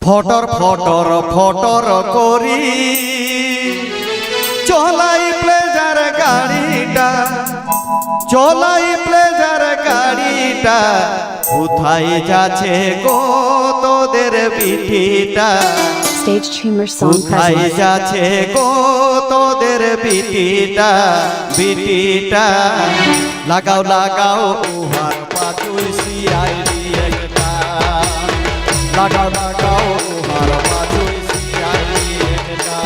ফটর ফটর ফটর করি চলাই প্লেজার গাড়িটা, চলাই প্লেজার গাড়িটা, কোথায় যাচ্ছে গো তোদের বিটিটা, Stage Tumor Song কোথায় presents. যাচ্ছে গো তোদের বিটিটা, বিটিটা লাগাও লাগাও উহার পাতুই সিআইডি একটা, লাগাও লাগাও উহার পাতুই সিআইডি একটা,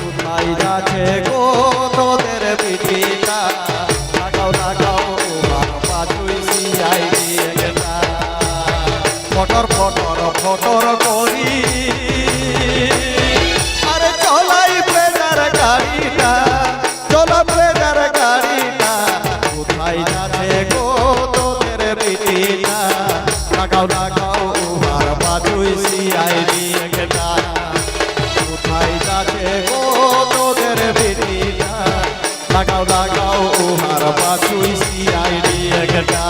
কোথায় যাচ্ছে গো তোদের বিটিটা, লাগাও লাগাও উহার পাতুই সিআইডি একটা, ফটর ফটর ফটর করি আরে চলাই প্লেজার গাড়িটা, চলা প্লেজার গাড়িটা, কোথায় যাচ্ছে গো তোদের বিটিটা, লাগাও লাগাও উহার পাতুই সিআইডি একটা, কোথায় যাচ্ছে গো তোদের বিটিটা, লাগাও লাগাও উহার পাতুই সিআইডি একটা।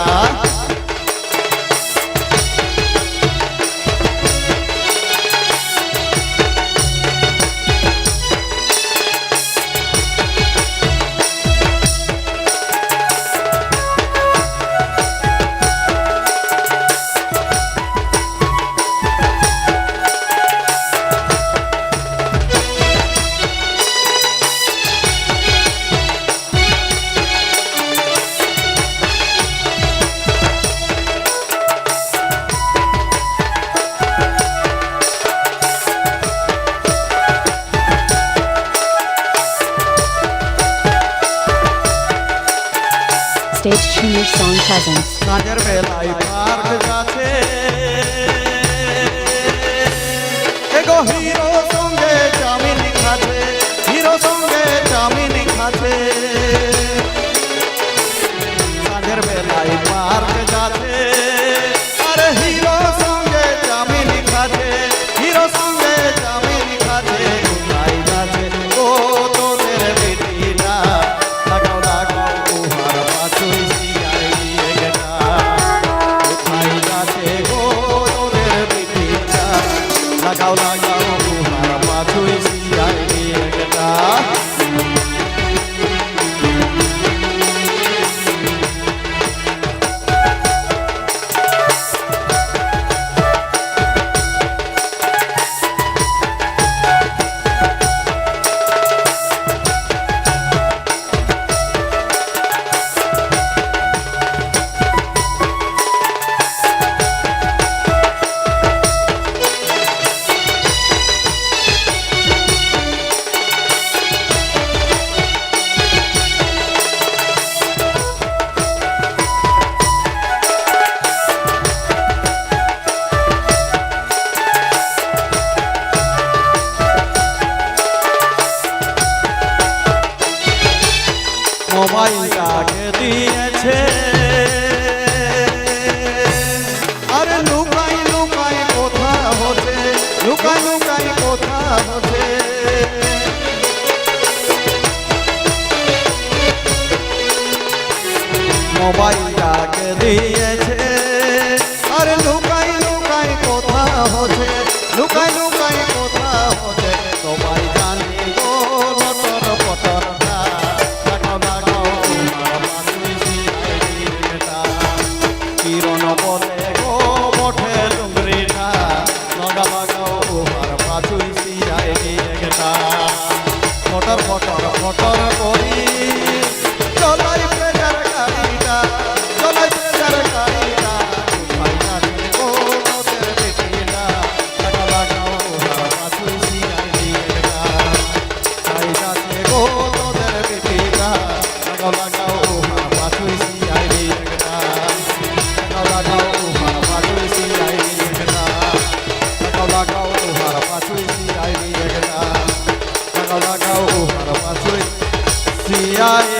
Stage Tumor Song presents. কাজের বেলায় পার্ক যাচ্ছে এগো হিরো সঙ্গে চামিন খাচ্ছে, হিরো সঙ্গে চামিন খাচ্ছে, কাজের বেলায় পার্ক যাচ্ছে আরে হিরো সঙ্গে চামিন খাচ্ছে, হিরো সঙ্গে চামিন খাচ্ছে, কোথায় যাচ্ছে ও তোদের বিটিটা, লাগাও লাগাও উহার পাতুই সিআইডি একটা, কোথায় যাচ্ছে গো তোদের বিটিটা, লাগাও লাগাও উহার পাতুই সিআইডি একটা। মোবাইলটাকে দিয়েছে আরে লুকাই লুকাই কোথা হচ্ছে, লুকাই লুকাই কোথা হচ্ছে, মোবাইলটাকে দিয়েছে আরে লুকাই লুকাই কোথা হচ্ছে, লুকাই লুকাই কোথা হচ্ছে, সবাই জানি গো লটর পটরটা, লাগাও লাগাও উহার পাতুই সিআইডি একটা, কিরণ বলে গো বটে ডুংরিটা, লাগাও লাগাও উহার পাতুই সিআইডি একটা, ফটর ফটর ফটর করি চলাই প্লেজার গাড়িটা, চলাই প্লেজার গাড়িটা, কোথায় যাচ্ছে গো তোদের বিটিটা, লাগাও লাগাও উহার পাতুই সিআইডি একটা, কোথায় যাচ্ছে গো তোদের বিটিটা, লাগাও লাগাও উহার পাতুই সিআইডি একটা, লাগাও লাগাও উহার পাতুই সিআইডি একটা, লাগাও লাগাও উহার পাতুই সিআইডি একটা, লাগাও লাগাও উহার পাতুই সিআইডি